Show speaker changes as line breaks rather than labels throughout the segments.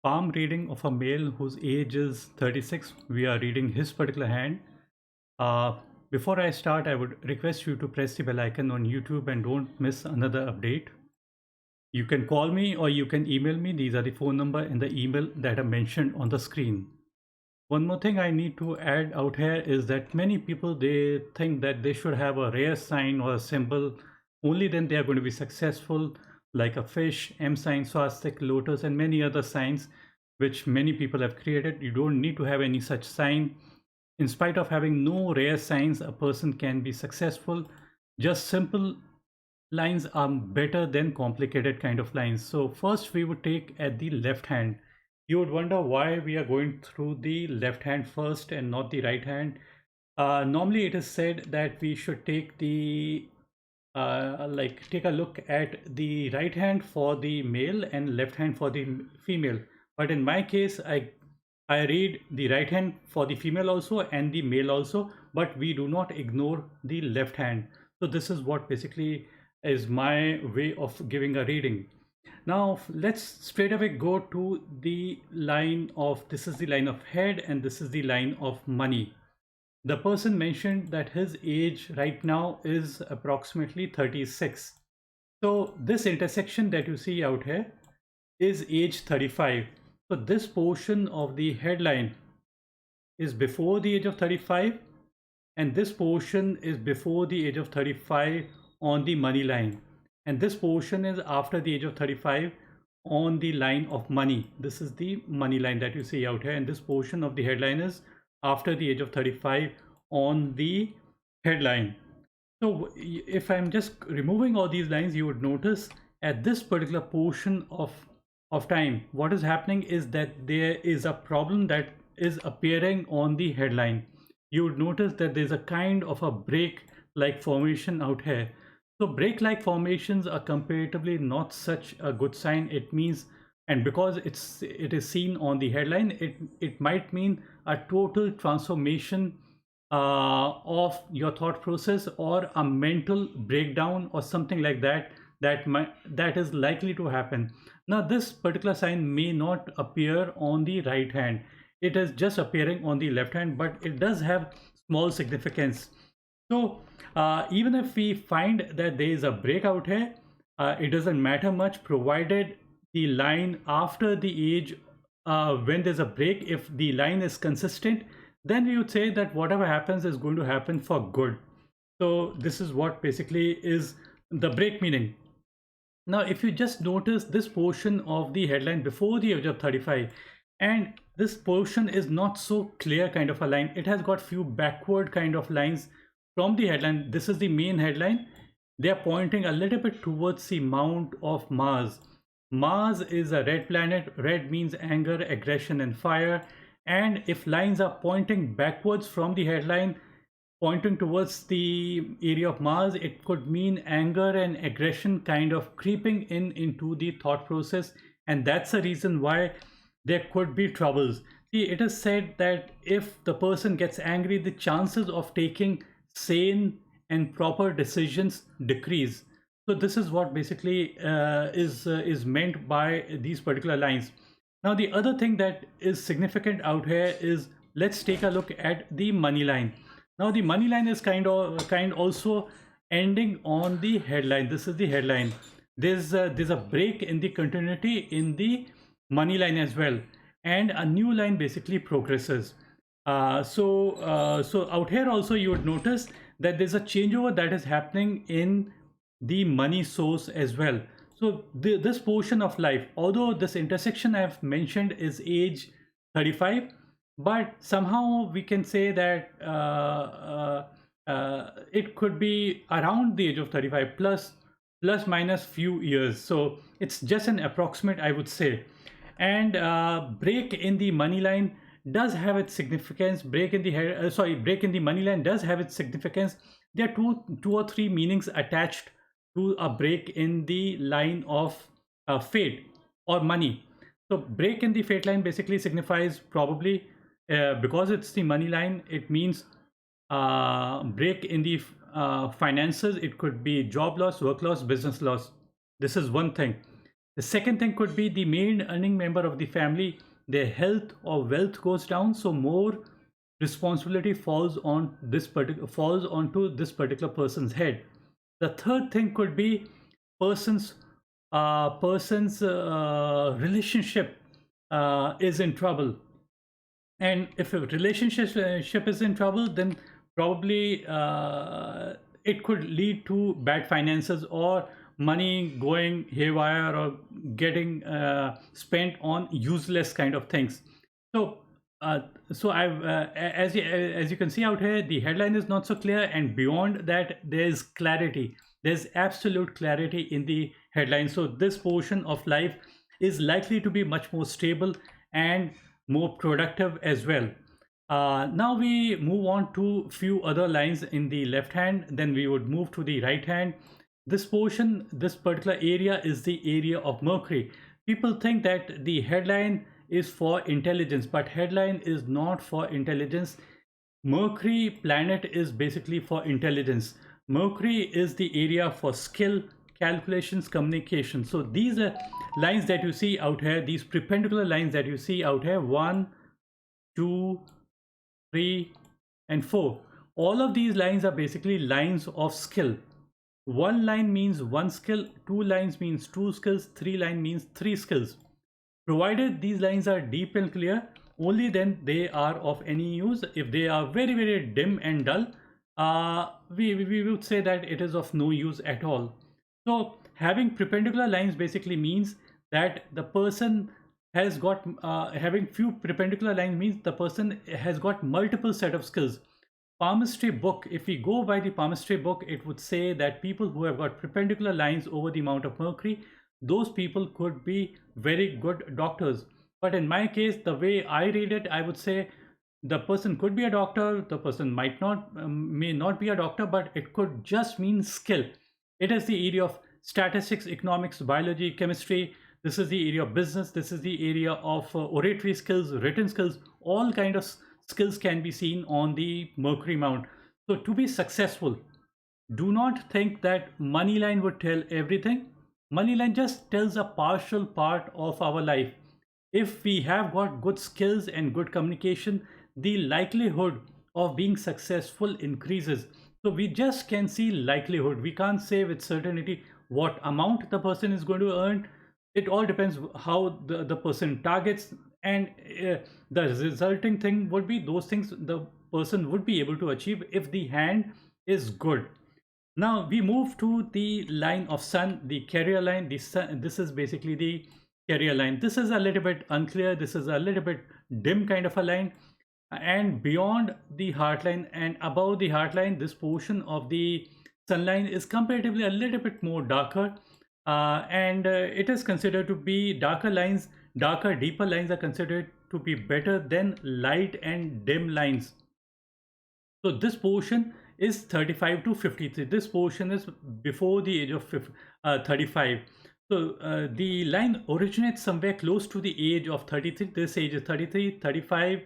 palm reading of a male whose age is 36. We are reading his particular hand. Uh, Before I start, I would request you to press the bell icon on YouTube and don't miss another update. You can call me or you can email me. These are the phone number and the email that are mentioned on the screen. One more thing I need to add out here is that many people, they think that they should have a rare sign or a symbol, only then they are going to be successful, like a fish, M sign, swastik, lotus, and many other signs which many people have created. You don't need to have any such sign. In spite of having no rare signs, a person can be successful. Just simple lines are better than complicated kind of lines. So first we would take at the left hand. You would wonder why we are going through the left hand first and not the right hand. Normally it is said that we should take the take a look at the right hand for the male and left hand for the female. But in my case, I read the right hand for the female also and the male also, but we do not ignore the left hand. So this is what basically is my way of giving a reading. Now let's straight away go to the line of, this is the line of head and this is the line of money. The person mentioned that his age right now is approximately 36. So this intersection that you see out here is age 35. So this portion of the headline is before the age of 35 and this portion is before the age of 35 on the money line, and this portion is after the age of 35 on the line of money. This is the money line that you see out here, and this portion of the headline is after the age of 35 on the headline. So if I'm just removing all these lines, you would notice at this particular portion of time, what is happening is that there is a problem that is appearing on the headline. You would notice that there's a kind of a break like formation out here. So break like formations are comparatively not such a good sign. It means, and because it is seen on the headline, it might mean a total transformation of your thought process or a mental breakdown or something like that, that is likely to happen. Now this particular sign may not appear on the right hand, it is just appearing on the left hand, but it does have small significance. So even if we find that there is a breakout here, it doesn't matter much, provided the line after the age, when there's a break, if the line is consistent, then we would say that whatever happens is going to happen for good. So this is what basically is the break meaning. Now if you just notice this portion of the headline before the age of 35, and this portion is not so clear kind of a line, it has got few backward kind of lines from the headline. This is the main headline. They are pointing a little bit towards the mount of Mars. Mars is a red planet. Red means anger, aggression and fire. And if lines are pointing backwards from the headline, pointing towards the area of Mars, it could mean anger and aggression kind of creeping in into the thought process, and that's the reason why there could be troubles. See, it is said that if the person gets angry, the chances of taking sane and proper decisions decrease. So this is what basically is meant by these particular lines. Now the other thing that is significant out here is, let's take a look at the money line. Now the money line is kind also ending on the headline. This is the headline. There's a break in the continuity in the money line as well, and a new line basically progresses. So out here also you would notice that there's a changeover that is happening in the money source as well. So this portion of life, although this intersection I've mentioned is age 35, but somehow we can say that it could be around the age of 35 plus minus few years. So it's just an approximate, I would say. And break in the money line does have its significance. Break in the money line does have its significance. There are two or three meanings attached to a break in the line of fate or money. So break in the fate line basically signifies, probably because it's the money line, it means break in the finances. It could be job loss, work loss, business loss. This is one thing. The second thing could be the main earning member of the family, their health or wealth goes down, so more responsibility falls onto this particular person's head. The third thing could be person's relationship is in trouble, and if a relationship is in trouble, then probably it could lead to bad finances or money going haywire or getting spent on useless kind of things. So uh, as you can see out here, the headline is not so clear, and beyond that there's clarity. There's absolute clarity in the headline. So this portion of life is likely to be much more stable and more productive as well. Now we move on to few other lines in the left hand, then we would move to the right hand. This portion, this particular area is the area of Mercury. People think that the headline is for intelligence, but headline is not for intelligence. Mercury planet is basically for intelligence. Mercury is the area for skill, calculations, communication. So these are lines that you see out here, these perpendicular lines that you see out here, 1, 2, 3, and 4. All of these lines are basically lines of skill. One line means one skill, two lines means two skills, three line means three skills. Provided these lines are deep and clear, only then they are of any use. If they are very, very dim and dull, we would say that it is of no use at all. So having perpendicular lines basically means that the person has got, having few perpendicular lines means the person has got multiple set of skills. Palmistry book, if we go by the Palmistry book, it would say that people who have got perpendicular lines over the amount of Mercury, those people could be very good doctors. But in my case, the way I read it, I would say the person could be a doctor, the person might not, may not be a doctor, but it could just mean skill. It is the area of statistics, economics, biology, chemistry. This is the area of business. This is the area of oratory skills, written skills. All kind of skills can be seen on the Mercury mount. So to be successful, do not think that money line would tell everything. Money line just tells a partial part of our life. If we have got good skills and good communication, the likelihood of being successful increases. So we just can see likelihood. We can't say with certainty what amount the person is going to earn. It all depends how the person targets, and the resulting thing would be those things the person would be able to achieve if the hand is good. Now we move to the line of sun, the carrier line. The sun, this is basically the carrier line. This is a little bit unclear. This is a little bit dim kind of a line. And beyond the heart line and above the heart line, this portion of the sun line is comparatively a little bit more darker. And it is considered to be darker lines, darker, deeper lines are considered to be better than light and dim lines. So this portion is 35 to 53. This portion is before the age of 35. So the line originates somewhere close to the age of 33. This age is 33, 35.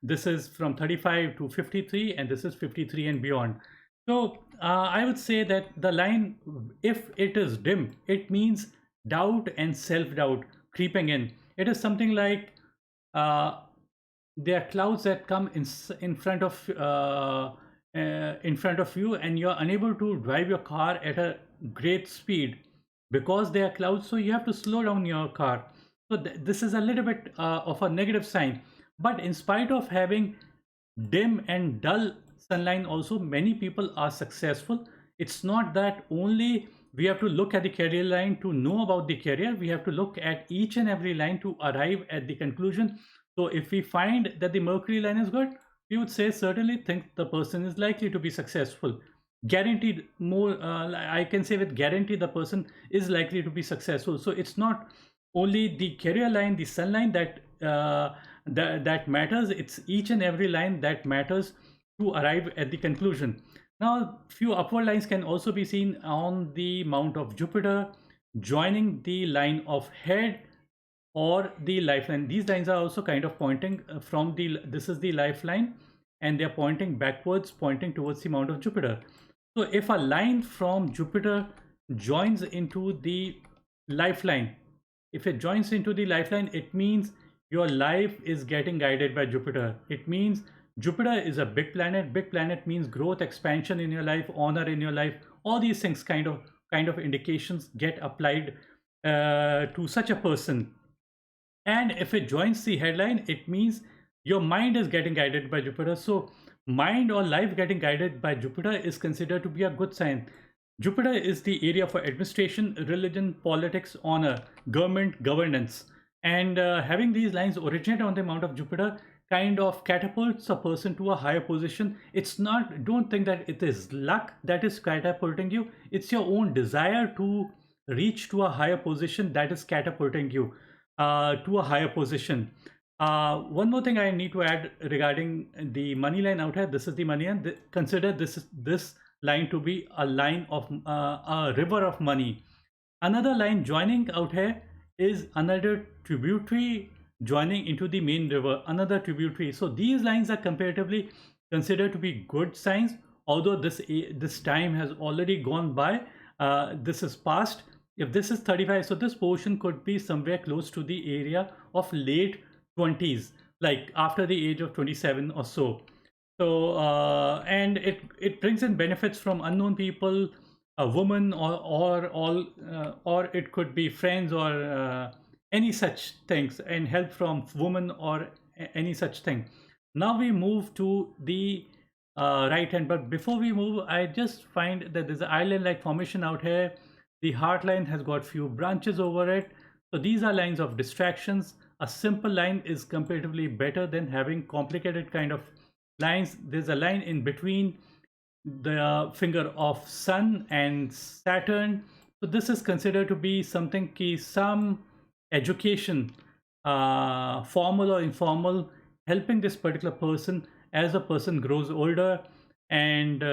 This is from 35 to 53, and this is 53 and beyond. So I would say that the line, if it is dim, it means doubt and self-doubt creeping in. It is something like uh, there are clouds that come in front of in front of you, and you're unable to drive your car at a great speed because there are clouds. So you have to slow down your car. So this is a little bit of a negative sign. But in spite of having dim and dull sunline, also many people are successful. It's not that only we have to look at the carrier line to know about the carrier. We have to look at each and every line to arrive at the conclusion. So if we find that the Mercury line is good, we would say certainly think the person is likely to be successful. Guaranteed, more I can say with guarantee the person is likely to be successful. So it's not only the carrier line, the sun line that matters. It's each and every line that matters to arrive at the conclusion. Now few upward lines can also be seen on the mount of Jupiter, joining the line of head or the lifeline. These lines are also kind of pointing from the, this is the lifeline, and they're pointing backwards, pointing towards the mount of Jupiter. So if a line from Jupiter joins into the lifeline, If it joins into the lifeline, it means your life is getting guided by Jupiter. It means Jupiter is a big planet. Big planet means growth, expansion in your life, honor in your life. All these things kind of indications get applied to such a person. And if it joins the headline, it means your mind is getting guided by Jupiter. So mind or life getting guided by Jupiter is considered to be a good sign. Jupiter is the area for administration, religion, politics, honor, government, governance. And having these lines originate on the mount of Jupiter kind of catapults a person to a higher position. It's not, don't think that it is luck that is catapulting you. It's your own desire to reach to a higher position that is catapulting you to a higher position. One more thing I need to add regarding the money line out here. This is the money, and consider this line to be a line of a river of money. Another line joining out here is another tributary joining into the main river, another tributary. So these lines are comparatively considered to be good signs, although this time has already gone by. This is past. If this is 35, so this portion could be somewhere close to the area of late 20s, like after the age of 27 or so. So and it brings in benefits from unknown people, a woman, or all, or it could be friends, or any such things, and help from woman, or any such thing. Now we move to the right hand, but before we move, I just find that there's an island like formation out here. The heart line has got few branches over it. So these are lines of distractions. A simple line is comparatively better than having complicated kind of lines. There's a line in between the finger of Sun and Saturn. So this is considered to be something key, some education, formal or informal, helping this particular person as a person grows older. And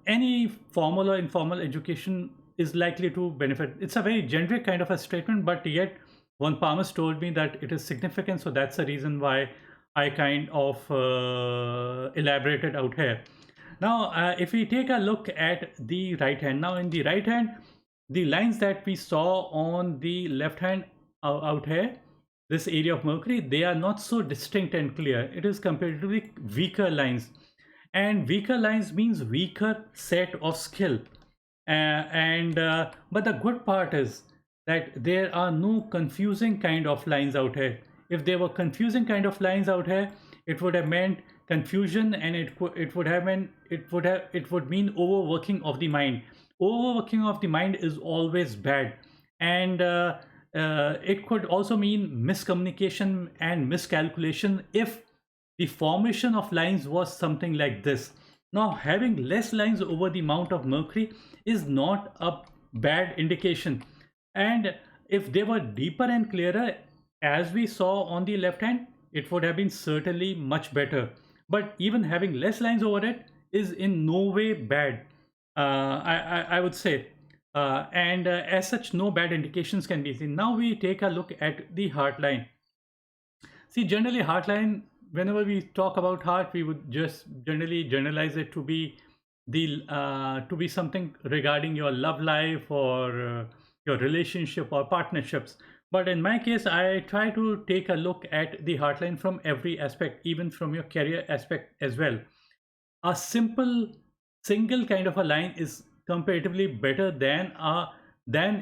any formal or informal education is likely to benefit. It's a very generic kind of a statement, but yet one palmist told me that it is significant. So that's the reason why I kind of elaborated out here. Now, if we take a look at the right hand, now in the right hand, the lines that we saw on the left hand out here, this area of Mercury, they are not so distinct and clear. It is comparatively weaker lines. And weaker lines means weaker set of skill. But the good part is that there are no confusing kind of lines out here. If there were confusing kind of lines out here, it would have meant confusion, and it would mean overworking of the mind. Overworking of the mind is always bad, and it could also mean miscommunication and miscalculation if the formation of lines was something like this. Now, having less lines over the mount of Mercury is not a bad indication, and if they were deeper and clearer, as we saw on the left hand, it would have been certainly much better. But even having less lines over it is in no way bad, I would say. And as such, no bad indications can be seen. Now we take a look at the heart line. See, generally heart line, whenever we talk about heart, we would just generally generalize it to be to be something regarding your love life, or your relationship or partnerships. But in my case, I try to take a look at the heartline from every aspect, even from your career aspect as well. A simple single kind of a line is comparatively better than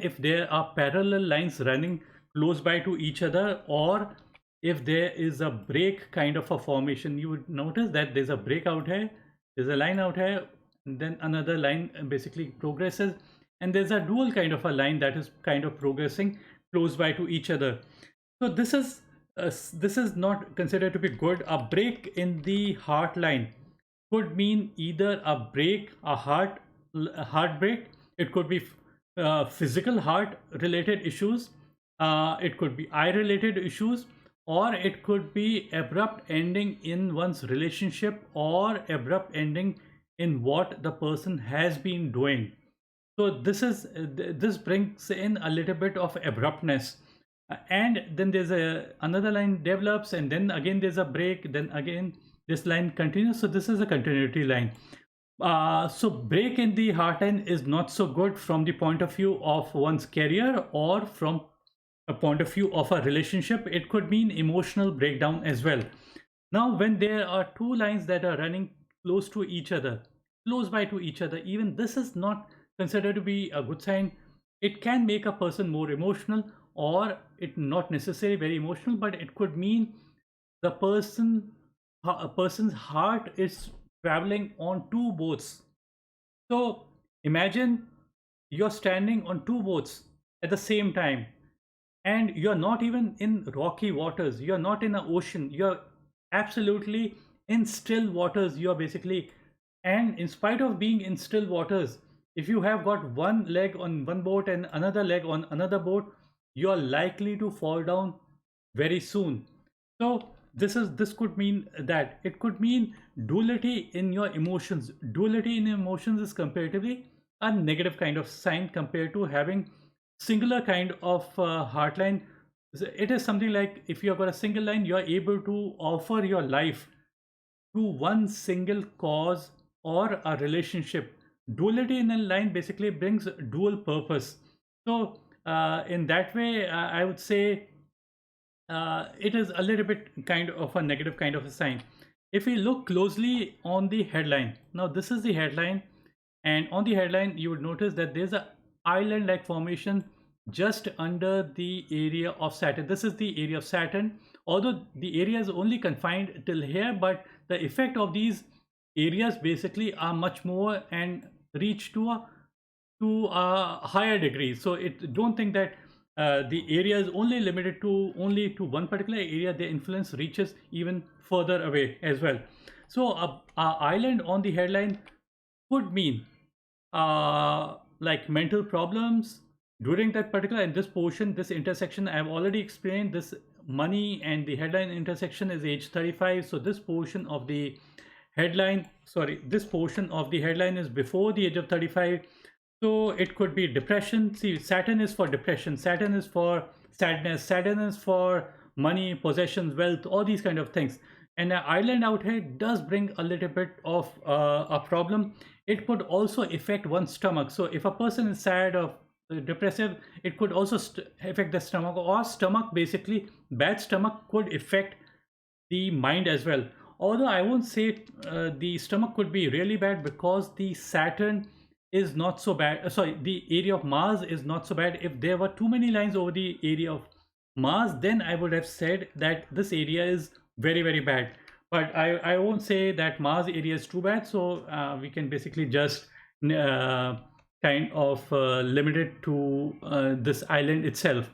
if there are parallel lines running close by to each other, or if there is a break kind of a formation. You would notice that there's a break out here, there's a line out here, and then another line basically progresses, and there's a dual kind of a line that is kind of progressing close by to each other. So this is not considered to be good. A break in the heart line could mean either a break, a heartbreak. It could be physical heart related issues. It could be eye related issues, or it could be abrupt ending in one's relationship, or abrupt ending in what the person has been doing. So this brings in a little bit of abruptness. And then there's another line develops, and then again there's a break, then again this line continues. So this is a continuity line. So break in the heart line is not so good from the point of view of one's career, or from a point of view of a relationship. It could mean emotional breakdown as well. Now, when there are two lines that are running close to each other, close by to each other, even this is not considered to be a good sign. It can make a person more emotional, or it not necessarily very emotional, but it could mean the a person's heart is traveling on two boats. So imagine you're standing on two boats at the same time, and you're not even in rocky waters, you're not in the ocean, you're absolutely in still waters. You're basically, and in spite of being in still waters, if you have got one leg on one boat and another leg on another boat, you're likely to fall down very soon. So this could mean that it could mean duality in your emotions. Duality in emotions is comparatively a negative kind of sign compared to having singular kind of heartline. It is something like if you have got a single line, you are able to offer your life to one single cause or a relationship. Duality in a line basically brings dual purpose. So in that way, I would say it is a little bit kind of a negative kind of a sign. If we look closely on the headline, now this is the headline, and on the headline you would notice that there's a island like formation just under the area of Saturn. This is the area of Saturn, although the area is only confined till here, but the effect of these areas basically are much more and reach to a higher degree. So it don't think that the area is only limited to only to one particular area. The influence reaches even further away as well. So a island on the headline could mean like mental problems during that particular, in this portion, this intersection I've already explained. This money and the headline intersection is age 35. So this portion of the headline, sorry, this portion of the headline is before the age of 35. So it could be depression. See, Saturn is for depression, Saturn is for sadness, Saturn is for money, possessions, wealth, all these kind of things. And an island out here does bring a little bit of a problem. It could also affect one's stomach. So if a person is sad or depressive, it could also affect the stomach, or stomach basically, bad stomach could affect the mind as well. Although I won't say the stomach could be really bad, because the Saturn is not so bad. Sorry, the area of Mars is not so bad. If there were too many lines over the area of Mars, then I would have said that this area is very, very bad. But I won't say that Mars area is too bad. So we can basically just kind of limit it to this island itself.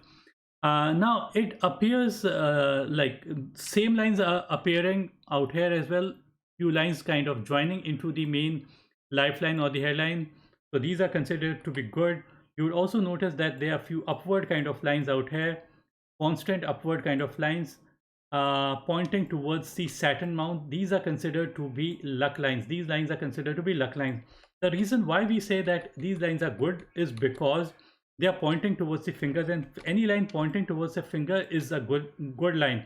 Now it appears like same lines are appearing out here as well. Few lines kind of joining into the main lifeline or the headline. So these are considered to be good. You would also notice that there are few upward kind of lines out here, constant upward kind of lines pointing towards the Saturn mount. These are considered to be luck lines. These lines are considered to be luck lines. The reason why we say that these lines are good is because they are pointing towards the fingers, and any line pointing towards a finger is a good line.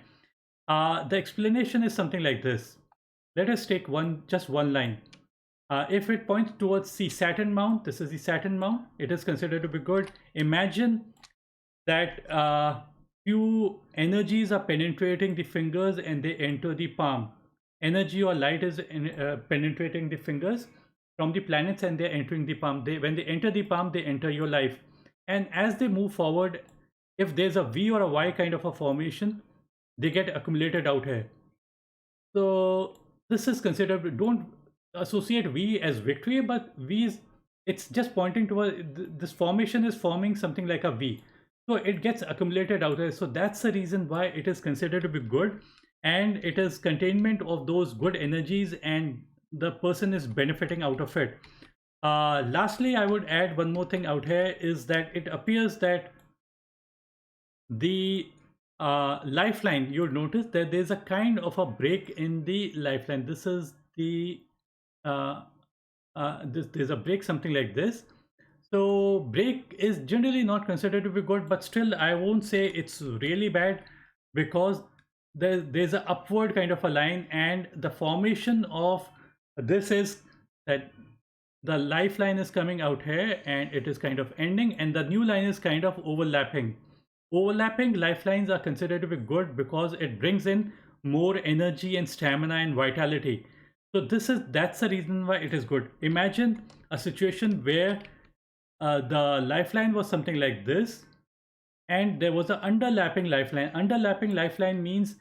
The explanation is something like this. Let us take just one line. If it points towards the Saturn mount, this is the Saturn mount, it is considered to be good. Imagine that few energies are penetrating the fingers and they enter the palm. Energy or light is penetrating the fingers from the planets, and they're entering the palm. When they enter the palm, they enter your life. And as they move forward, if there's a V or a Y kind of a formation, they get accumulated out here. So this is considered, don't associate V as victory, but V is, it's just pointing towards this formation is forming something like a V. So it gets accumulated out there. So that's the reason why it is considered to be good, and it is containment of those good energies, and the person is benefiting out of it. Lastly, I would add one more thing out here, is that it appears that the lifeline, you'll notice that there's a kind of a break in the lifeline. This is the there's a break, something like this. So break is generally not considered to be good, but still I won't say it's really bad, because there's an upward kind of a line, and the formation of this is that the lifeline is coming out here and it is kind of ending, and the new line is kind of overlapping. Overlapping lifelines are considered to be good because it brings in more energy and stamina and vitality. So that's the reason why it is good. Imagine a situation where the lifeline was something like this, and there was an underlapping lifeline. Underlapping lifeline means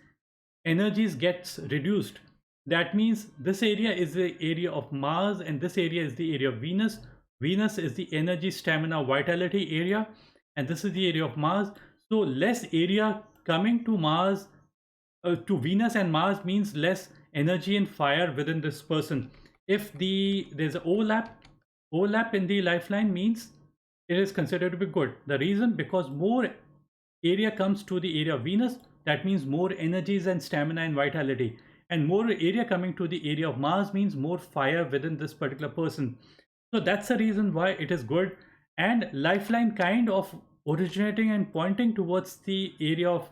energies gets reduced. That means this area is the area of Mars and this area is the area of Venus. Venus is the energy, stamina, vitality area, and this is the area of Mars. So less area coming to Mars, to Venus and Mars, means less energy and fire within this person. If there's an overlap in the lifeline, means it is considered to be good. The reason, because more area comes to the area of Venus, that means more energies and stamina and vitality. And more area coming to the area of Mars means more fire within this particular person. So that's the reason why it is good. And lifeline kind of originating and pointing towards the area of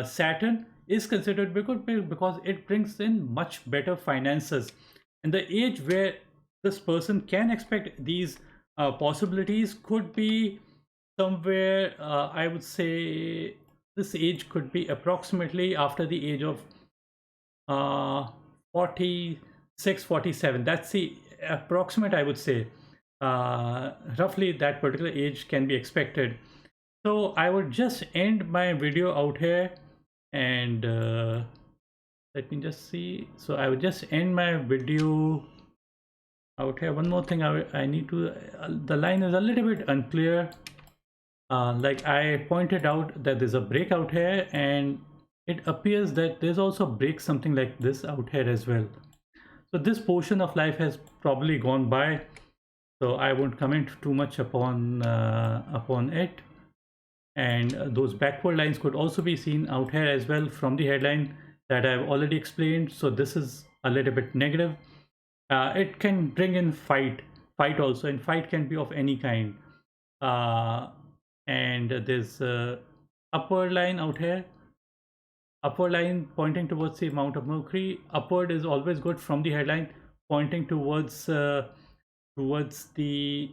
Saturn is considered good because it brings in much better finances. And the age where this person can expect these possibilities could be somewhere, I would say this age could be approximately after the age of uh, 46, 47. That's the approximate, I would say. Roughly that particular age can be expected. So I would just end my video out here, and let me just see. So I would just end my video out here. One more thing I need to, the line is a little bit unclear. Like I pointed out that there's a break out here, and it appears that there's also a break something like this out here as well. So this portion of life has probably gone by, so I won't comment too much upon it. And those backward lines could also be seen out here as well from the headline that I've already explained. So this is a little bit negative. It can bring in fight also, and fight can be of any kind. And there's upward line out here, upward line pointing towards the amount of Mercury. Upward is always good from the headline, pointing towards towards the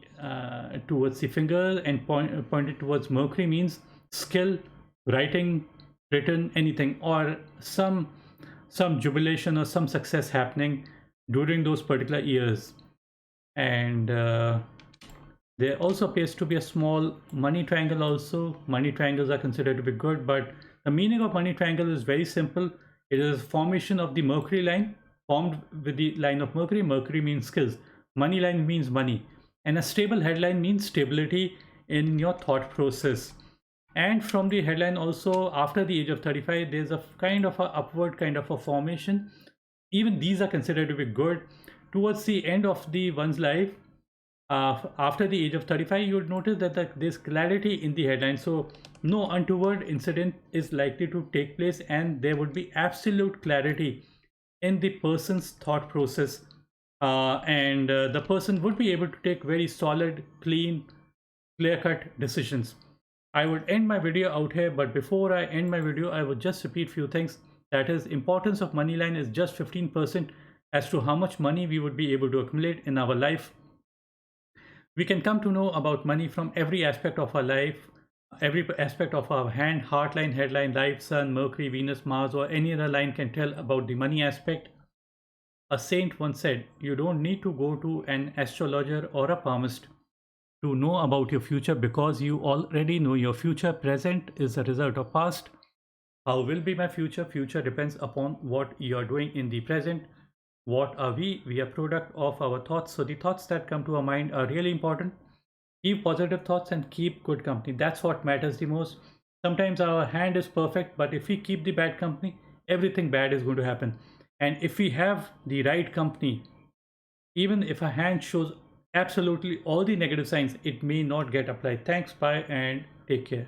finger, and pointed towards Mercury means skill, writing, written, anything, or some jubilation or some success happening during those particular years. And there also appears to be a small money triangle also. Money triangles are considered to be good, but the meaning of money triangle is very simple. It is a formation of the Mercury line formed with the line of Mercury. Mercury means skills. Money line means money. And a stable headline means stability in your thought process. And from the headline also, after the age of 35, there's a kind of a upward kind of a formation. Even these are considered to be good. Towards the end of the one's life, after the age of 35, you would notice that there's clarity in the headline. So no untoward incident is likely to take place, and there would be absolute clarity in the person's thought process. And the person would be able to take very solid, clean, clear-cut decisions. I would end my video out here, but before I end my video, I would just repeat few things. That is, importance of money line is just 15% as to how much money we would be able to accumulate in our life. We can come to know about money from every aspect of our life, every aspect of our hand, heart line, headline, life, sun, Mercury, Venus, Mars, or any other line can tell about the money aspect. A saint once said, you don't need to go to an astrologer or a palmist to know about your future, because you already know your future. Present is a result of past. How will be my future? Future depends upon what you are doing in the present. What are we? We are product of our thoughts. So the thoughts that come to our mind are really important. Keep positive thoughts and keep good company. That's what matters the most. Sometimes our hand is perfect, but if we keep the bad company, everything bad is going to happen. And if we have the right company, even if a hand shows absolutely all the negative signs, it may not get applied. Thanks, bye, and take care.